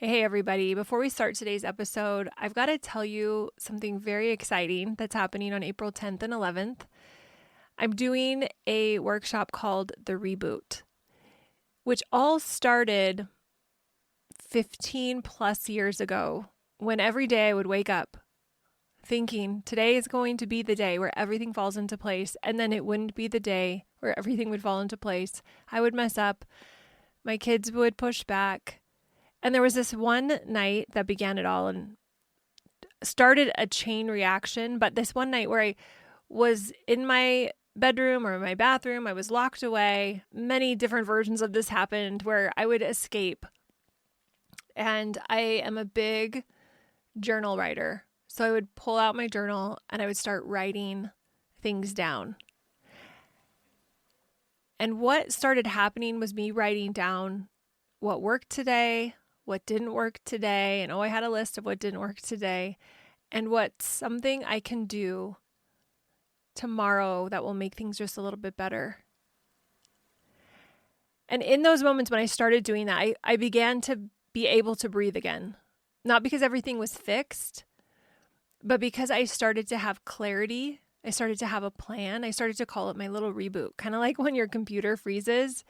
Hey, everybody. Before we start today's episode, I've got to tell you something very exciting that's happening on April 10th and 11th. I'm doing a workshop called The Reboot, which all started 15 plus years ago when every day I would wake up thinking today is going to be the day where everything falls into place, and then it wouldn't be the day where everything would fall into place. I would mess up. My kids would push back. And there was this one night that began it all and started a chain reaction. But this one night where I was in my bedroom or my bathroom, I was locked away. Many different versions of this happened where I would escape. And I am a big journal writer. So I would pull out my journal and I would start writing things down. And what started happening was me writing down what worked today, what didn't work today, and I had a list of what didn't work today, and what's something I can do tomorrow that will make things just a little bit better. And in those moments when I started doing that, I began to be able to breathe again. Not because everything was fixed, but because I started to have clarity. I started to have a plan. I started to call it my little reboot, kind of like when your computer freezes,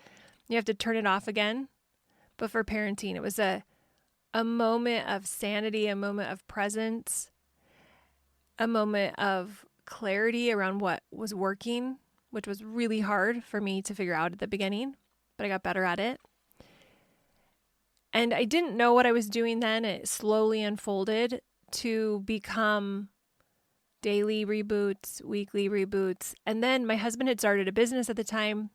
you have to turn it off again. But for parenting, it was a moment of sanity, a moment of presence, a moment of clarity around what was working, which was really hard for me to figure out at the beginning, but I got better at it. And I didn't know what I was doing then. It slowly unfolded to become daily reboots, weekly reboots. And then my husband had started a business at the time.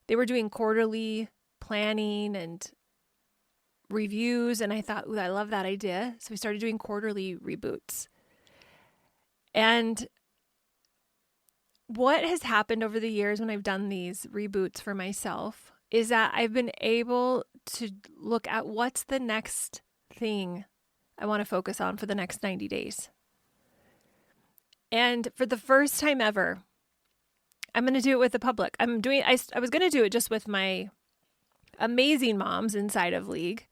They were doing quarterly planning and reviews, and I thought, ooh, I love that idea. So we started doing quarterly reboots. And what has happened over the years when I've done these reboots for myself is that I've been able to look at what's the next thing I want to focus on for the next 90 days. And for the first time ever, I'm going to do it with the public. I was going to do it just with my amazing moms inside of League.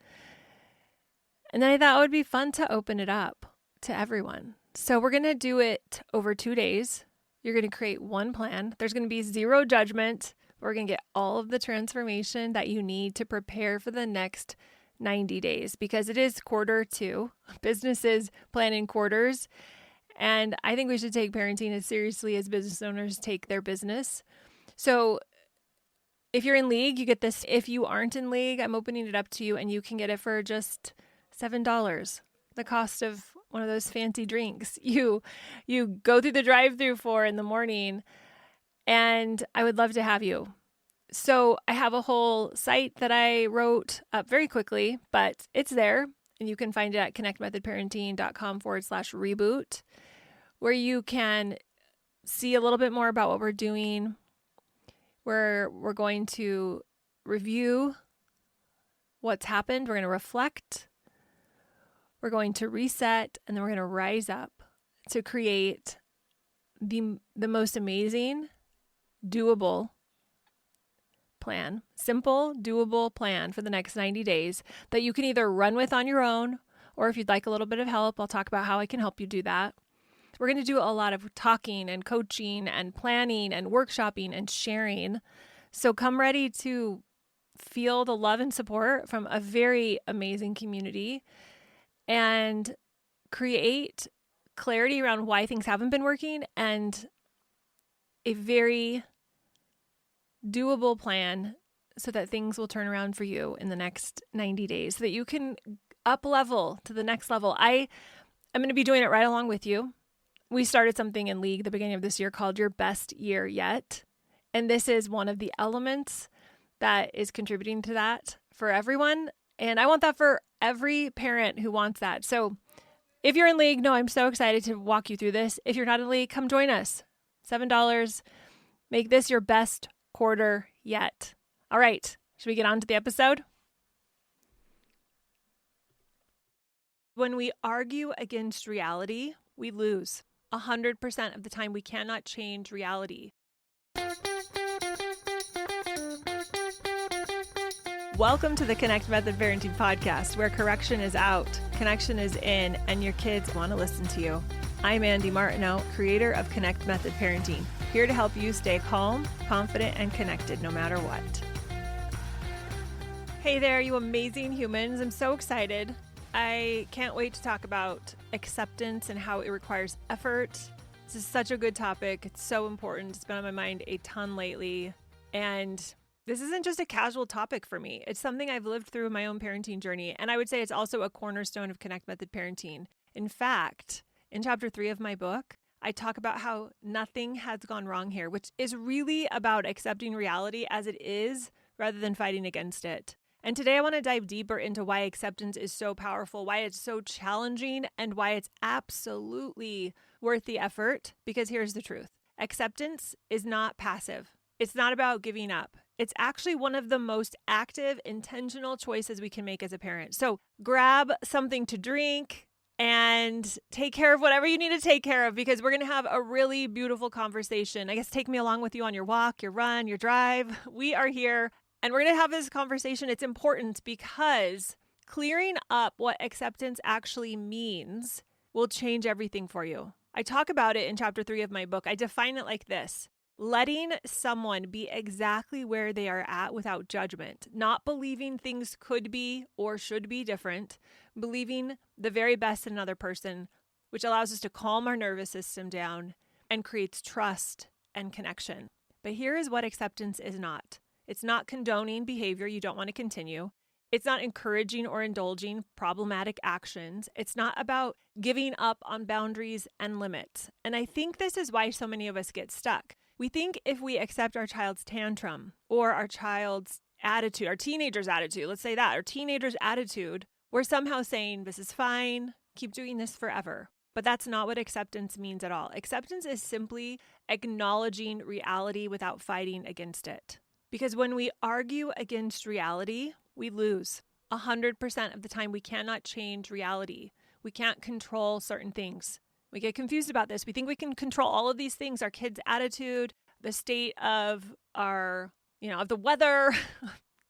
And then I thought it would be fun to open it up to everyone. So we're going to do it over 2 days. You're going to create one plan. There's going to be zero judgment. We're going to get all of the transformation that you need to prepare for the next 90 days because it is quarter two. Businesses plan in quarters. And I think we should take parenting as seriously as business owners take their business. So if you're in League, you get this. If you aren't in League, I'm opening it up to you and you can get it for just $7, the cost of one of those fancy drinks you go through the drive-thru for in the morning. And I would love to have you. So I have a whole site that I wrote up very quickly, but it's there. And you can find it at connectmethodparenting.com/reboot, where you can see a little bit more about what we're doing. Where we're going to review what's happened. We're going to reflect. We're going to reset, and then we're going to rise up to create the most amazing, doable plan, simple, doable plan for the next 90 days that you can either run with on your own, or if you'd like a little bit of help, I'll talk about how I can help you do that. We're going to do a lot of talking and coaching and planning and workshopping and sharing. So come ready to feel the love and support from a very amazing community and create clarity around why things haven't been working and a very doable plan so that things will turn around for you in the next 90 days so that you can up level to the next level. I'm going to be doing it right along with you. We started something in League the beginning of this year called Your Best Year Yet. And this is one of the elements that is contributing to that for everyone. And I want that for every parent who wants that. So if you're in League, no, I'm so excited to walk you through this. If you're not in League, come join us. $7. Make this your best quarter yet. All right. Should we get on to the episode? When we argue against reality, we lose. 100% of the time, we cannot change reality. Welcome to the Connect Method Parenting Podcast, where correction is out, connection is in, and your kids want to listen to you. I'm Andy Martineau, creator of Connect Method Parenting, here to help you stay calm, confident, and connected no matter what. Hey there, you amazing humans. I'm so excited. I can't wait to talk about acceptance and how it requires effort. This is such a good topic. It's so important. It's been on my mind a ton lately. And this isn't just a casual topic for me. It's something I've lived through in my own parenting journey. And I would say it's also a cornerstone of Connect Method Parenting. In fact, in chapter 3 of my book, I talk about how nothing has gone wrong here, which is really about accepting reality as it is rather than fighting against it. And today I want to dive deeper into why acceptance is so powerful, why it's so challenging, and why it's absolutely worth the effort. Because here's the truth. Acceptance is not passive. It's not about giving up. It's actually one of the most active, intentional choices we can make as a parent. So grab something to drink and take care of whatever you need to take care of, because we're going to have a really beautiful conversation. I guess take me along with you on your walk, your run, your drive. We are here. And we're going to have this conversation. It's important because clearing up what acceptance actually means will change everything for you. I talk about it in chapter 3 of my book. I define it like this: letting someone be exactly where they are at without judgment, not believing things could be or should be different, believing the very best in another person, which allows us to calm our nervous system down and creates trust and connection. But here is what acceptance is not. It's not condoning behavior you don't want to continue. It's not encouraging or indulging problematic actions. It's not about giving up on boundaries and limits. And I think this is why so many of us get stuck. We think if we accept our child's tantrum or our child's attitude, our teenager's attitude, let's say that, our teenager's attitude, we're somehow saying, this is fine, keep doing this forever. But that's not what acceptance means at all. Acceptance is simply acknowledging reality without fighting against it. Because when we argue against reality, we lose. 100% of the time, we cannot change reality. We can't control certain things. We get confused about this. We think we can control all of these things: our kids' attitude, the state of our, of the weather,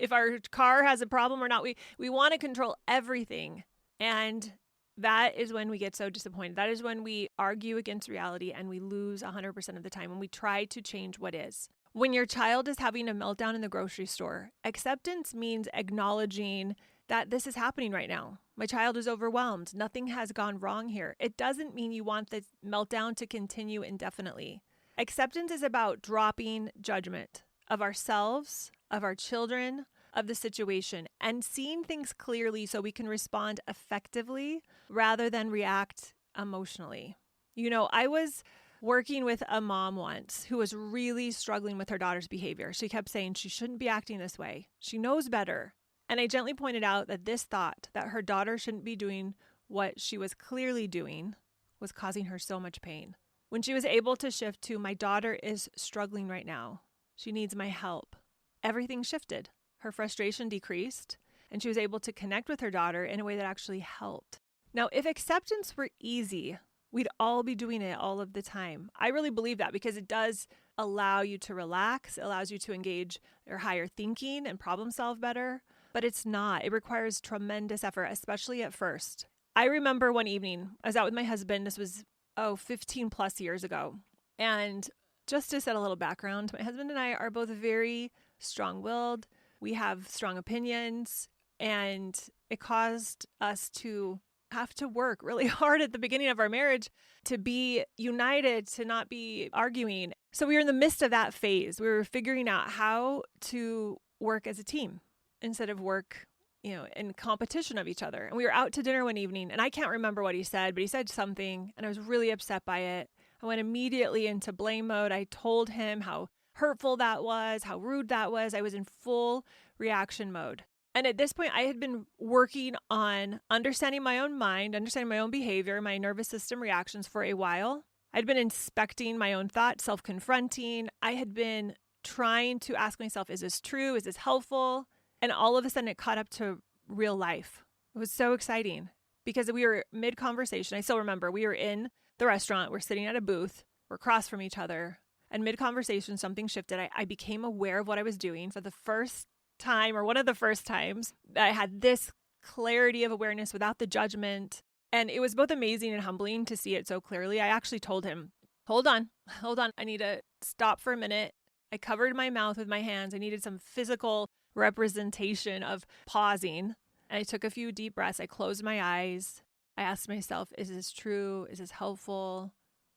if our car has a problem or not. We want to control everything. And that is when we get so disappointed. That is when we argue against reality and we lose 100% of the time when we try to change what is. When your child is having a meltdown in the grocery store, acceptance means acknowledging that this is happening right now. My child is overwhelmed. Nothing has gone wrong here. It doesn't mean you want the meltdown to continue indefinitely. Acceptance is about dropping judgment of ourselves, of our children, of the situation, and seeing things clearly so we can respond effectively rather than react emotionally. I was working with a mom once who was really struggling with her daughter's behavior. She kept saying she shouldn't be acting this way. She knows better. And I gently pointed out that this thought that her daughter shouldn't be doing what she was clearly doing was causing her so much pain. When she was able to shift to, my daughter is struggling right now, she needs my help, everything shifted. Her frustration decreased, and she was able to connect with her daughter in a way that actually helped. Now, if acceptance were easy, we'd all be doing it all of the time. I really believe that because it does allow you to relax, allows you to engage your higher thinking and problem solve better, but it's not. It requires tremendous effort, especially at first. I remember one evening, I was out with my husband. This was, 15 plus years ago. And just to set a little background, my husband and I are both very strong-willed. We have strong opinions, and it caused us to have to work really hard at the beginning of our marriage to be united, to not be arguing. So we were in the midst of that phase. We were figuring out how to work as a team instead of work, in competition of each other. And we were out to dinner one evening, and I can't remember what he said, but he said something, and I was really upset by it. I went immediately into blame mode. I told him how hurtful that was, how rude that was. I was in full reaction mode. And at this point, I had been working on understanding my own mind, understanding my own behavior, my nervous system reactions for a while. I'd been inspecting my own thoughts, self-confronting. I had been trying to ask myself, is this true? Is this helpful? And all of a sudden, it caught up to real life. It was so exciting because we were mid-conversation. I still remember we were in the restaurant. We're sitting at a booth. We're across from each other. And mid-conversation, something shifted. I became aware of what I was doing for the first time, or one of the first times, that I had this clarity of awareness without the judgment. And it was both amazing and humbling to see it so clearly. I actually told him, hold on. I need to stop for a minute. I covered my mouth with my hands. I needed some physical representation of pausing. And I took a few deep breaths. I closed my eyes. I asked myself, is this true? Is this helpful?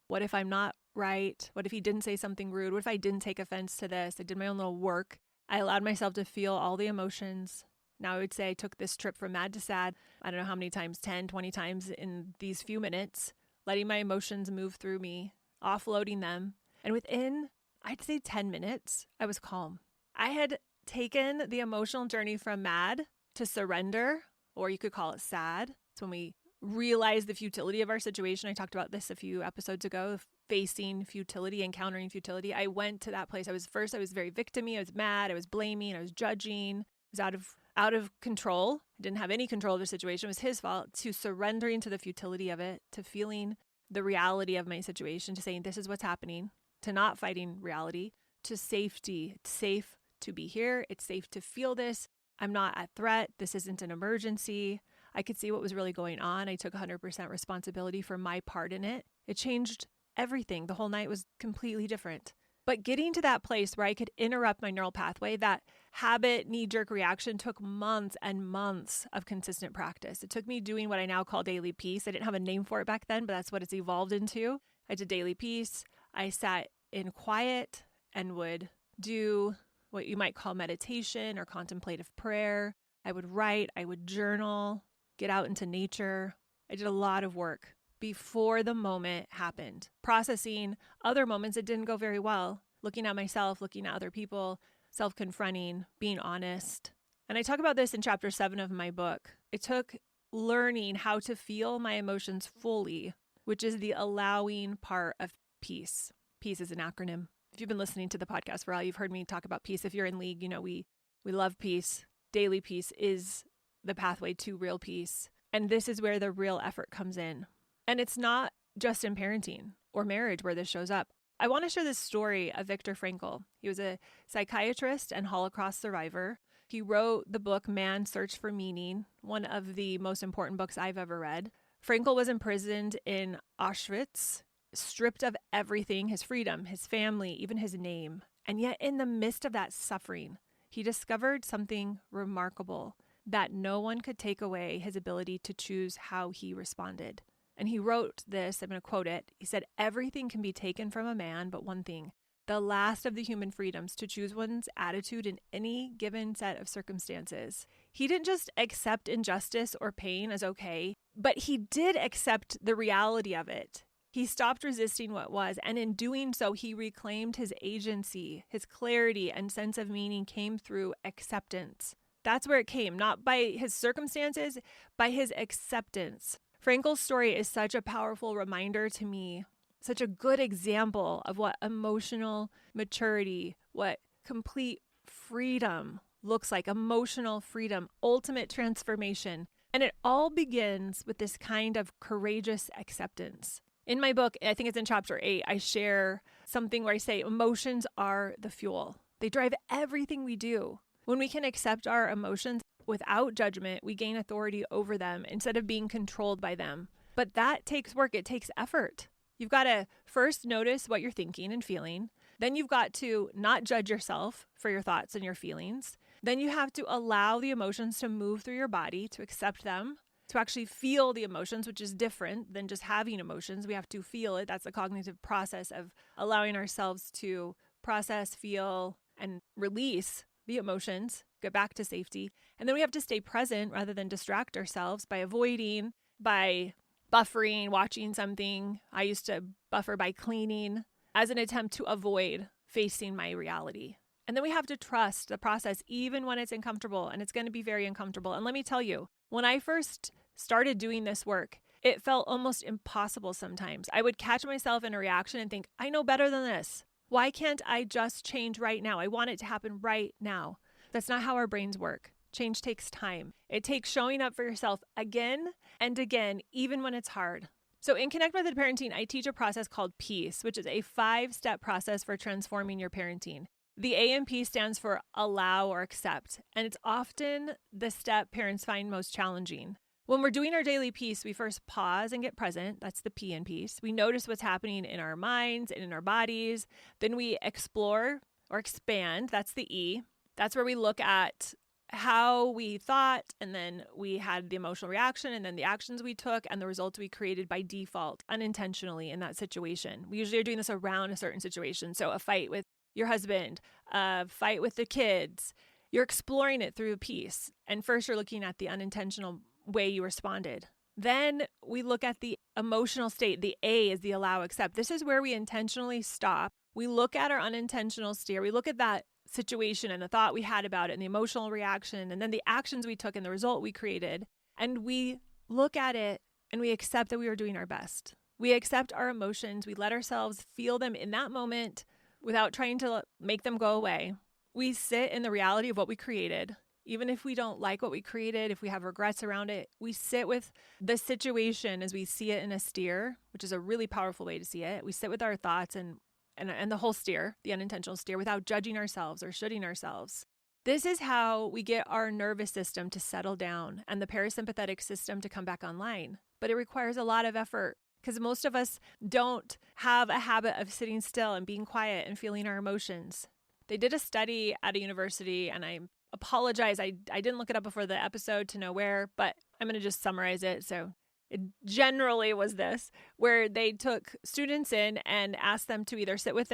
What if I'm not right? What if he didn't say something rude? What if I didn't take offense to this? I did my own little work. I allowed myself to feel all the emotions. Now I would say I took this trip from mad to sad, I don't know how many times, 10, 20 times in these few minutes, letting my emotions move through me, offloading them. And within, I'd say 10 minutes, I was calm. I had taken the emotional journey from mad to surrender, or you could call it sad. It's when we realize the futility of our situation. I talked about this a few episodes ago, facing futility, encountering futility. I went to that place. I was very victim-y. I was mad. I was blaming. I was judging. I was out of control. I didn't have any control of the situation. It was his fault. To surrendering to the futility of it, to feeling the reality of my situation, to saying, this is what's happening, to not fighting reality, to safety. It's safe to be here. It's safe to feel this. I'm not at threat. This isn't an emergency. I could see what was really going on. I took 100% responsibility for my part in it. It changed everything. The whole night was completely different. But getting to that place where I could interrupt my neural pathway, that habit knee-jerk reaction, took months and months of consistent practice. It took me doing what I now call daily peace. I didn't have a name for it back then, but that's what it's evolved into. I did daily peace. I sat in quiet and would do what you might call meditation or contemplative prayer. I would write, I would journal, get out into nature. I did a lot of work before the moment happened, processing other moments that didn't go very well, looking at myself, looking at other people, self-confronting, being honest. And I talk about this in chapter 7 of my book. It took learning how to feel my emotions fully, which is the allowing part of peace. Peace is an acronym. If you've been listening to the podcast for a while, you've heard me talk about peace. If you're in League, you know, we love peace. Daily peace is the pathway to real peace. And this is where the real effort comes in. And it's not just in parenting or marriage where this shows up. I want to share this story of Viktor Frankl. He was a psychiatrist and Holocaust survivor. He wrote the book Man's Search for Meaning, one of the most important books I've ever read. Frankl was imprisoned in Auschwitz, stripped of everything, his freedom, his family, even his name. And yet in the midst of that suffering, he discovered something remarkable, that no one could take away his ability to choose how he responded. And he wrote this, I'm going to quote it. He said, everything can be taken from a man, but one thing, the last of the human freedoms, to choose one's attitude in any given set of circumstances. He didn't just accept injustice or pain as okay, but he did accept the reality of it. He stopped resisting what was, and in doing so, he reclaimed his agency. His clarity and sense of meaning came through acceptance. That's where it came, not by his circumstances, by his acceptance. Frankl's story is such a powerful reminder to me, such a good example of what emotional maturity, what complete freedom looks like, emotional freedom, ultimate transformation. And it all begins with this kind of courageous acceptance. In my book, I think it's in chapter 8, I share something where I say emotions are the fuel. They drive everything we do. When we can accept our emotions without judgment, we gain authority over them instead of being controlled by them. But that takes work. It takes effort. You've got to first notice what you're thinking and feeling. Then you've got to not judge yourself for your thoughts and your feelings. Then you have to allow the emotions to move through your body, to accept them, to actually feel the emotions, which is different than just having emotions. We have to feel it. That's the cognitive process of allowing ourselves to process, feel, and release the emotions, get back to safety. And then we have to stay present rather than distract ourselves by avoiding, by buffering, watching something. I used to buffer by cleaning as an attempt to avoid facing my reality. And then we have to trust the process even when it's uncomfortable, and it's going to be very uncomfortable. And let me tell you, when I first started doing this work, it felt almost impossible sometimes. I would catch myself in a reaction and think, I know better than this. Why can't I just change right now? I want it to happen right now. That's not how our brains work. Change takes time. It takes showing up for yourself again and again, even when it's hard. So in Connect Method Parenting, I teach a process called PEACE, which is a 5-step process for transforming your parenting. The A&P stands for allow or accept, and it's often the step parents find most challenging. When we're doing our daily piece, we first pause and get present. That's the P in piece. We notice what's happening in our minds and in our bodies. Then we explore or expand. That's the E. That's where we look at how we thought, and then we had the emotional reaction, and then the actions we took, and the results we created by default, unintentionally in that situation. We usually are doing this around a certain situation. So a fight with your husband, a fight with the kids. You're exploring it through a piece. And first you're looking at the unintentional way you responded. Then we look at the emotional state. The A is the allow, accept. This is where we intentionally stop. We look at our unintentional steer. We look at that situation and the thought we had about it and the emotional reaction and then the actions we took and the result we created. And we look at it and we accept that we were doing our best. We accept our emotions. We let ourselves feel them in that moment without trying to make them go away. We sit in the reality of what we created. Even if we don't like what we created, if we have regrets around it, we sit with the situation as we see it in a steer, which is a really powerful way to see it. We sit with our thoughts and the whole steer, the unintentional steer, without judging ourselves or shooting ourselves. This is how we get our nervous system to settle down and the parasympathetic system to come back online. But it requires a lot of effort because most of us don't have a habit of sitting still and being quiet and feeling our emotions. They did a study at a university, and I apologize. I didn't look it up before the episode to know where, but I'm going to just summarize it. So it generally was this, where they took students in and asked them to either sit with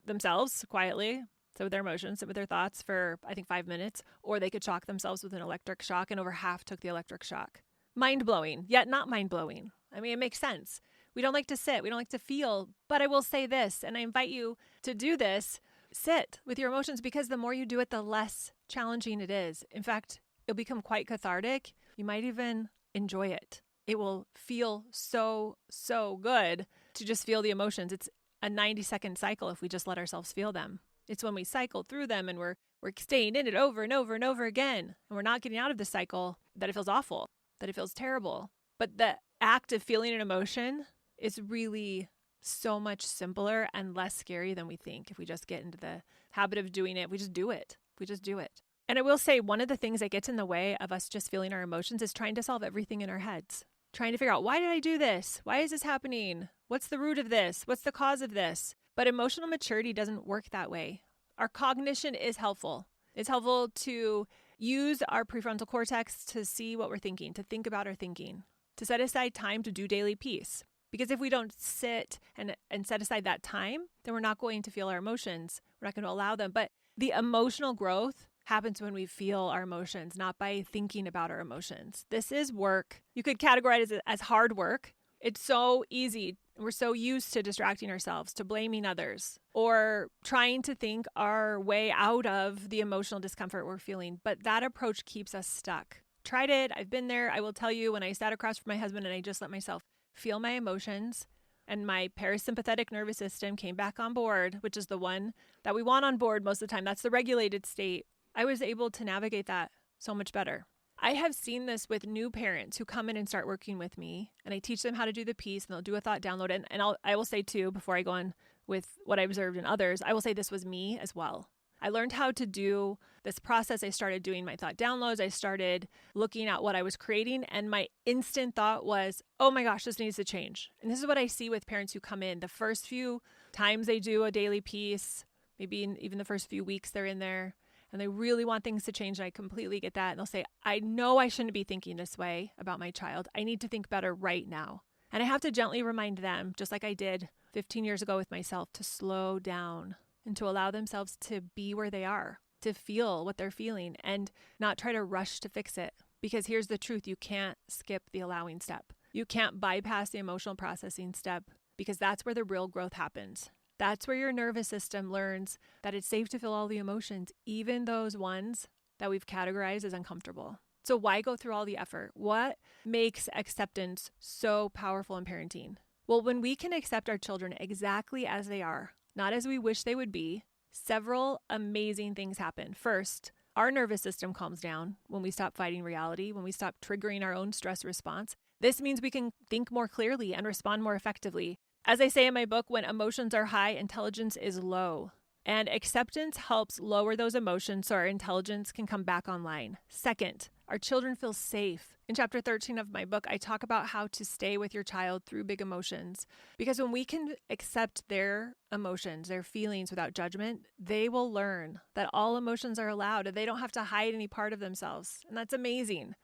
themselves quietly, sit with their emotions, sit with their thoughts for, I think, 5 minutes, or they could shock themselves with an electric shock, and over half took the electric shock. Mind-blowing, yet not mind-blowing. I mean, it makes sense. We don't like to sit. We don't like to feel. But I will say this, and I invite you to do this. Sit with your emotions, because the more you do it, the less challenging it is. In fact, it'll become quite cathartic. You might even enjoy it. It will feel so, so good to just feel the emotions. It's a 90-second cycle if we just let ourselves feel them. It's when we cycle through them and we're staying in it over and over and over again, and we're not getting out of the cycle, that it feels awful, that it feels terrible. But the act of feeling an emotion is really so much simpler and less scary than we think. If we just get into the habit of doing it, we just do it. And I will say, one of the things that gets in the way of us just feeling our emotions is trying to solve everything in our heads. Trying to figure out, why did I do this? Why is this happening? What's the root of this? What's the cause of this? But emotional maturity doesn't work that way. Our cognition is helpful. It's helpful to use our prefrontal cortex to see what we're thinking, to think about our thinking, to set aside time to do daily peace. Because if we don't sit and set aside that time, then we're not going to feel our emotions. We're not going to allow them. But the emotional growth happens when we feel our emotions, not by thinking about our emotions. This is work. You could categorize it as hard work. It's so easy. We're so used to distracting ourselves, to blaming others, or trying to think our way out of the emotional discomfort we're feeling. But that approach keeps us stuck. Tried it. I've been there. I will tell you, when I sat across from my husband and I just let myself feel my emotions, and my parasympathetic nervous system came back on board, which is the one that we want on board most of the time. That's the regulated state. I was able to navigate that so much better. I have seen this with new parents who come in and start working with me, and I teach them how to do the piece, and they'll do a thought download. And I will say too, before I go on with what I observed in others, I will say this was me as well. I learned how to do this process. I started doing my thought downloads. I started looking at what I was creating, and my instant thought was, oh my gosh, this needs to change. And this is what I see with parents who come in. The first few times they do a daily piece, maybe even the first few weeks they're in there, and they really want things to change. And I completely get that. And they'll say, I know I shouldn't be thinking this way about my child. I need to think better right now. And I have to gently remind them, just like I did 15 years ago with myself, to slow down and to allow themselves to be where they are, to feel what they're feeling and not try to rush to fix it. Because here's the truth. You can't skip the allowing step. You can't bypass the emotional processing step, because that's where the real growth happens. That's where your nervous system learns that it's safe to feel all the emotions, even those ones that we've categorized as uncomfortable. So why go through all the effort? What makes acceptance so powerful in parenting? Well, when we can accept our children exactly as they are, not as we wish they would be, several amazing things happen. First, our nervous system calms down when we stop fighting reality, when we stop triggering our own stress response. This means we can think more clearly and respond more effectively. As I say in my book, when emotions are high, intelligence is low. And acceptance helps lower those emotions so our intelligence can come back online. Second, our children feel safe. In chapter 13 of my book, I talk about how to stay with your child through big emotions. Because when we can accept their emotions, their feelings without judgment, they will learn that all emotions are allowed and they don't have to hide any part of themselves. And that's amazing.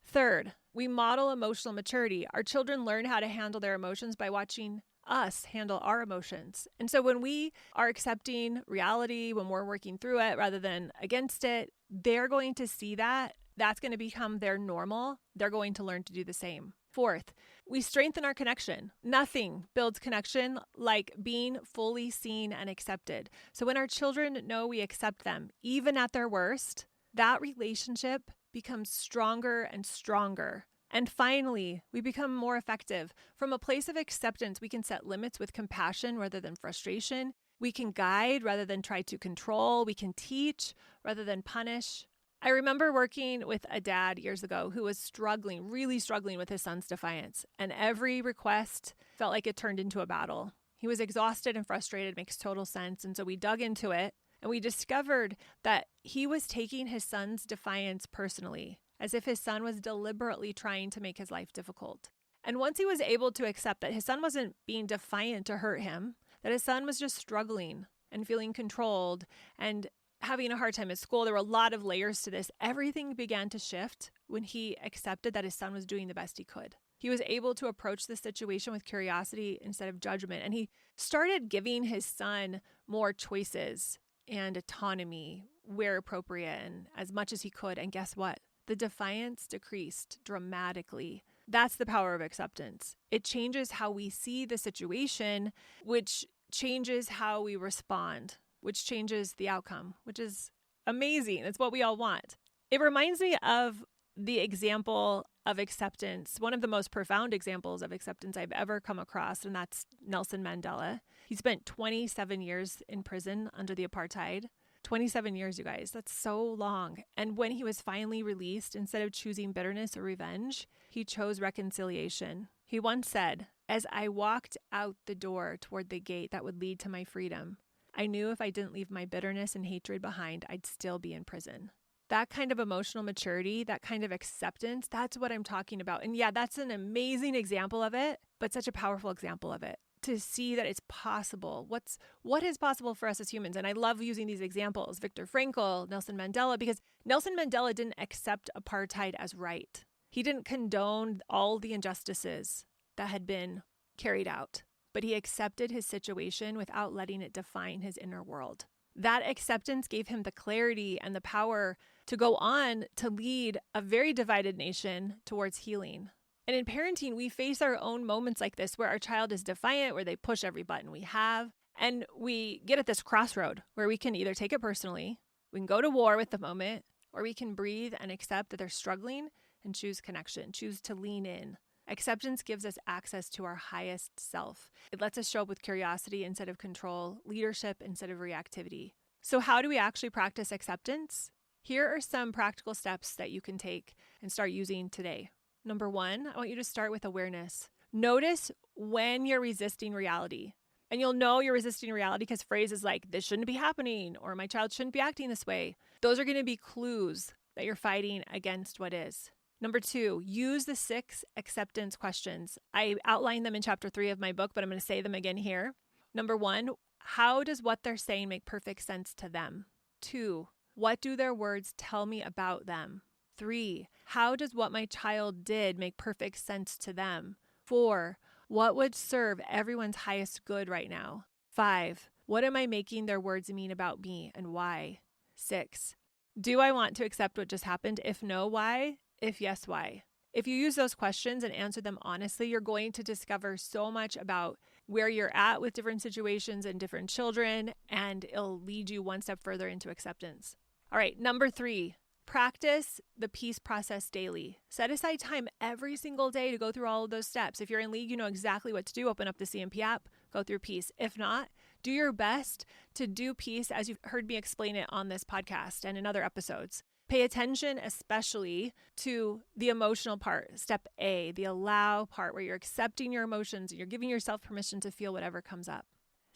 Third, we model emotional maturity. Our children learn how to handle their emotions by watching us handle our emotions. And so when we are accepting reality, when we're working through it rather than against it, they're going to see that. That's going to become their normal. They're going to learn to do the same. Fourth, we strengthen our connection. Nothing builds connection like being fully seen and accepted. So when our children know we accept them, even at their worst, that relationship becomes stronger and stronger. And finally, we become more effective. From a place of acceptance, we can set limits with compassion rather than frustration. We can guide rather than try to control. We can teach rather than punish. I remember working with a dad years ago who was really struggling with his son's defiance. And every request felt like it turned into a battle. He was exhausted and frustrated, makes total sense. And so we dug into it and we discovered that he was taking his son's defiance personally, as if his son was deliberately trying to make his life difficult. And once he was able to accept that his son wasn't being defiant to hurt him, that his son was just struggling and feeling controlled and having a hard time at school, there were a lot of layers to this. Everything began to shift when he accepted that his son was doing the best he could. He was able to approach the situation with curiosity instead of judgment. And he started giving his son more choices and autonomy where appropriate and as much as he could. And guess what? The defiance decreased dramatically. That's the power of acceptance. It changes how we see the situation, which changes how we respond, which changes the outcome, which is amazing. It's what we all want. It reminds me of the example of acceptance, one of the most profound examples of acceptance I've ever come across, and that's Nelson Mandela. He spent 27 years in prison under the apartheid. 27 years, you guys. That's so long. And when he was finally released, instead of choosing bitterness or revenge, he chose reconciliation. He once said, "As I walked out the door toward the gate that would lead to my freedom, I knew if I didn't leave my bitterness and hatred behind, I'd still be in prison." That kind of emotional maturity, that kind of acceptance, that's what I'm talking about. And yeah, that's an amazing example of it, but such a powerful example of it. To see that it's possible. What is possible for us as humans? And I love using these examples, Viktor Frankl, Nelson Mandela, because Nelson Mandela didn't accept apartheid as right. He didn't condone all the injustices that had been carried out, but he accepted his situation without letting it define his inner world. That acceptance gave him the clarity and the power to go on to lead a very divided nation towards healing. And in parenting, we face our own moments like this where our child is defiant, where they push every button we have. And we get at this crossroad where we can either take it personally, we can go to war with the moment, or we can breathe and accept that they're struggling and choose connection, choose to lean in. Acceptance gives us access to our highest self. It lets us show up with curiosity instead of control, leadership instead of reactivity. So how do we actually practice acceptance? Here are some practical steps that you can take and start using today. Number one, I want you to start with awareness. Notice when you're resisting reality. And you'll know you're resisting reality because phrases like, "this shouldn't be happening," or "my child shouldn't be acting this way." Those are going to be clues that you're fighting against what is. Number two, use the 6 acceptance questions. I outlined them in chapter 3 of my book, but I'm going to say them again here. Number 1, how does what they're saying make perfect sense to them? 2, what do their words tell me about them? 3, how does what my child did make perfect sense to them? 4, what would serve everyone's highest good right now? 5, what am I making their words mean about me and why? 6, do I want to accept what just happened? If no, why? If yes, why? If you use those questions and answer them honestly, you're going to discover so much about where you're at with different situations and different children, and it'll lead you one step further into acceptance. All right, number 3, practice the peace process daily. Set aside time every single day to go through all of those steps. If you're in league, you know exactly what to do. Open up the CMP app, go through peace. If not, do your best to do peace as you've heard me explain it on this podcast and in other episodes. Pay attention especially to the emotional part, step A, the allow part, where you're accepting your emotions and you're giving yourself permission to feel whatever comes up.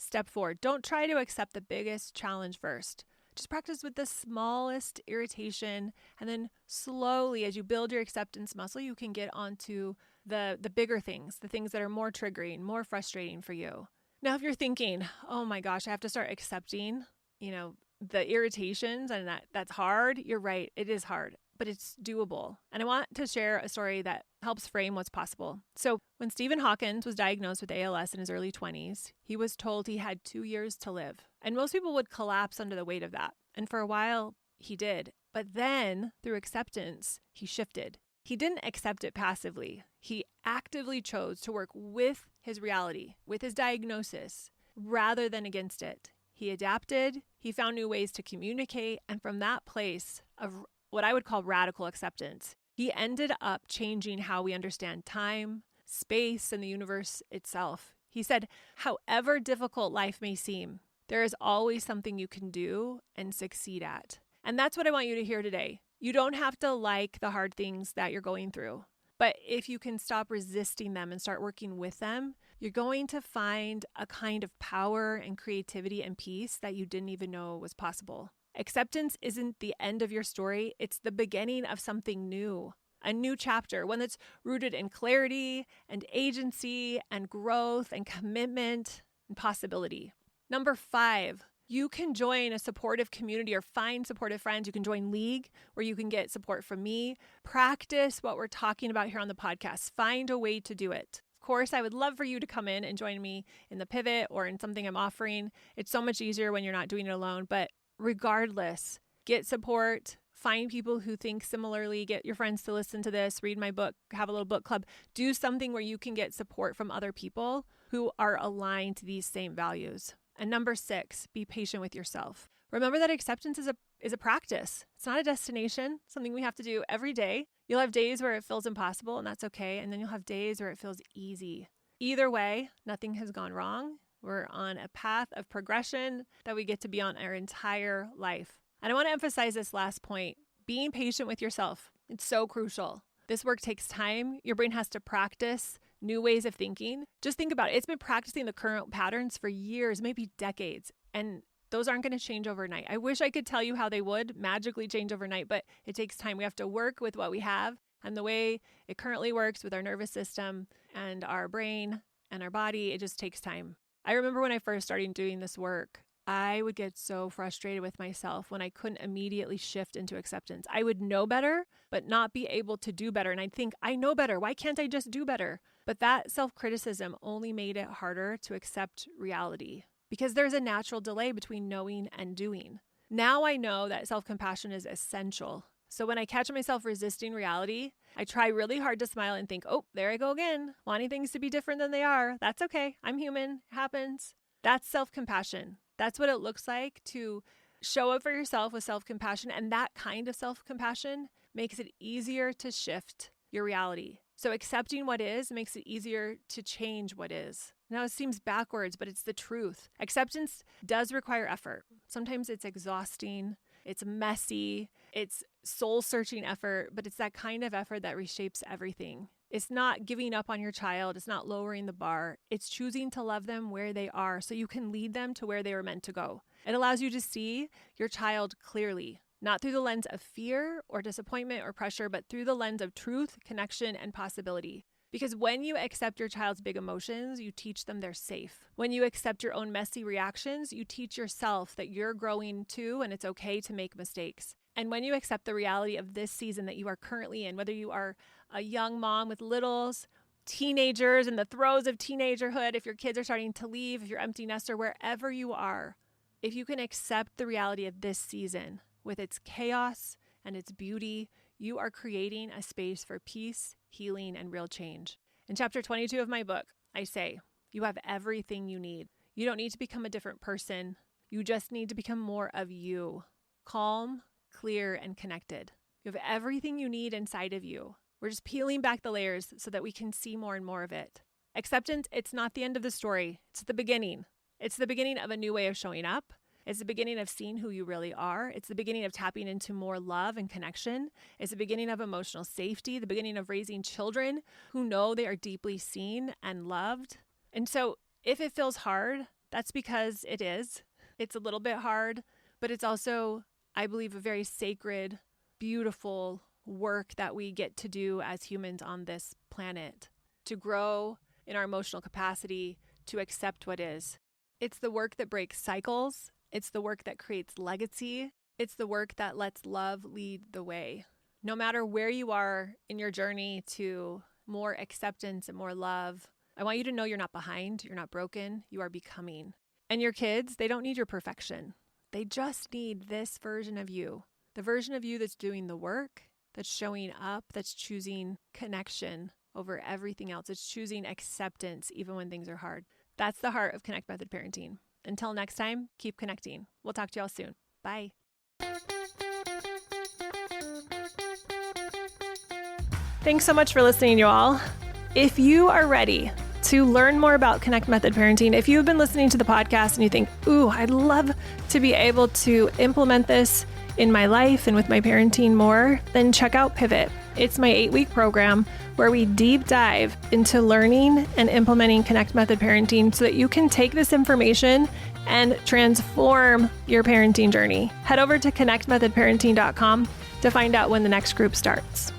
Step 4, don't try to accept the biggest challenge first. Just practice with the smallest irritation, and then slowly, as you build your acceptance muscle, you can get onto the bigger things, the things that are more triggering, more frustrating for you. Now, if you're thinking, oh my gosh, I have to start accepting, the irritations, and that's hard, you're right, it is hard, but it's doable. And I want to share a story that helps frame what's possible. So when Stephen Hawking was diagnosed with ALS in his early 20s, he was told he had 2 years to live. And most people would collapse under the weight of that. And for a while, he did. But then, through acceptance, he shifted. He didn't accept it passively. He actively chose to work with his reality, with his diagnosis, rather than against it. He adapted, he found new ways to communicate, and from that place of what I would call radical acceptance, he ended up changing how we understand time, space, and the universe itself. He said, however difficult life may seem, there is always something you can do and succeed at. And that's what I want you to hear today. You don't have to like the hard things that you're going through. But if you can stop resisting them and start working with them, you're going to find a kind of power and creativity and peace that you didn't even know was possible. Acceptance isn't the end of your story. It's the beginning of something new, a new chapter, one that's rooted in clarity and agency and growth and commitment and possibility. Number 5, you can join a supportive community or find supportive friends. You can join League, where you can get support from me. Practice what we're talking about here on the podcast. Find a way to do it. Of course, I would love for you to come in and join me in the pivot or in something I'm offering. It's so much easier when you're not doing it alone. But regardless, get support. Find people who think similarly. Get your friends to listen to this. Read my book. Have a little book club. Do something where you can get support from other people who are aligned to these same values. And number 6, be patient with yourself. Remember that acceptance is a practice. It's not a destination, something we have to do every day. You'll have days where it feels impossible, and that's okay. And then you'll have days where it feels easy. Either way, nothing has gone wrong. We're on a path of progression that we get to be on our entire life. And I want to emphasize this last point, being patient with yourself. It's so crucial. This work takes time. Your brain has to practice new ways of thinking. Just think about it. It's been practicing the current patterns for years, maybe decades, and those aren't going to change overnight. I wish I could tell you how they would magically change overnight, but it takes time. We have to work with what we have, and the way it currently works with our nervous system and our brain and our body, it just takes time. I remember when I first started doing this work, I would get so frustrated with myself when I couldn't immediately shift into acceptance. I would know better, but not be able to do better. And I'd think, I know better. Why can't I just do better? But that self-criticism only made it harder to accept reality because there's a natural delay between knowing and doing. Now I know that self-compassion is essential. So when I catch myself resisting reality, I try really hard to smile and think, oh, there I go again, wanting things to be different than they are. That's okay. I'm human. It happens. That's self-compassion. That's what it looks like to show up for yourself with self-compassion. And that kind of self-compassion makes it easier to shift your reality. So accepting what is makes it easier to change what is. Now it seems backwards, but it's the truth. Acceptance does require effort. Sometimes it's exhausting, it's messy, it's soul-searching effort, but it's that kind of effort that reshapes everything. It's not giving up on your child. It's not lowering the bar. It's choosing to love them where they are so you can lead them to where they were meant to go. It allows you to see your child clearly, not through the lens of fear or disappointment or pressure, but through the lens of truth, connection, and possibility. Because when you accept your child's big emotions, you teach them they're safe. When you accept your own messy reactions, you teach yourself that you're growing too and it's okay to make mistakes. And when you accept the reality of this season that you are currently in, whether you are a young mom with littles, teenagers in the throes of teenagerhood, if your kids are starting to leave, if you're empty nester, wherever you are, if you can accept the reality of this season with its chaos and its beauty, you are creating a space for peace, healing, and real change. In chapter 22 of my book, I say, you have everything you need. You don't need to become a different person. You just need to become more of you. Calm, clear, and connected. You have everything you need inside of you. We're just peeling back the layers so that we can see more and more of it. Acceptance, it's not the end of the story. It's the beginning. It's the beginning of a new way of showing up. It's the beginning of seeing who you really are. It's the beginning of tapping into more love and connection. It's the beginning of emotional safety, the beginning of raising children who know they are deeply seen and loved. And so if it feels hard, That's because it is. It's a little bit hard, but it's also, I believe, a very sacred, beautiful work that we get to do as humans on this planet, to grow in our emotional capacity, to accept what is. It's the work that breaks cycles. It's the work that creates legacy. It's the work that lets love lead the way. No matter where you are in your journey to more acceptance and more love, I want you to know you're not behind, you're not broken, you are becoming. And your kids, they don't need your perfection. They just need this version of you, the version of you that's doing the work, that's showing up, that's choosing connection over everything else. It's choosing acceptance even when things are hard. That's the heart of Connect Method Parenting. Until next time, keep connecting. We'll talk to y'all soon. Bye. Thanks so much for listening, you all. If you are ready to learn more about Connect Method Parenting, if you've been listening to the podcast and you think, ooh, I'd love to be able to implement this in my life and with my parenting more, then check out Pivot. It's my 8-week program where we deep dive into learning and implementing Connect Method Parenting so that you can take this information and transform your parenting journey. Head over to connectmethodparenting.com to find out when the next group starts.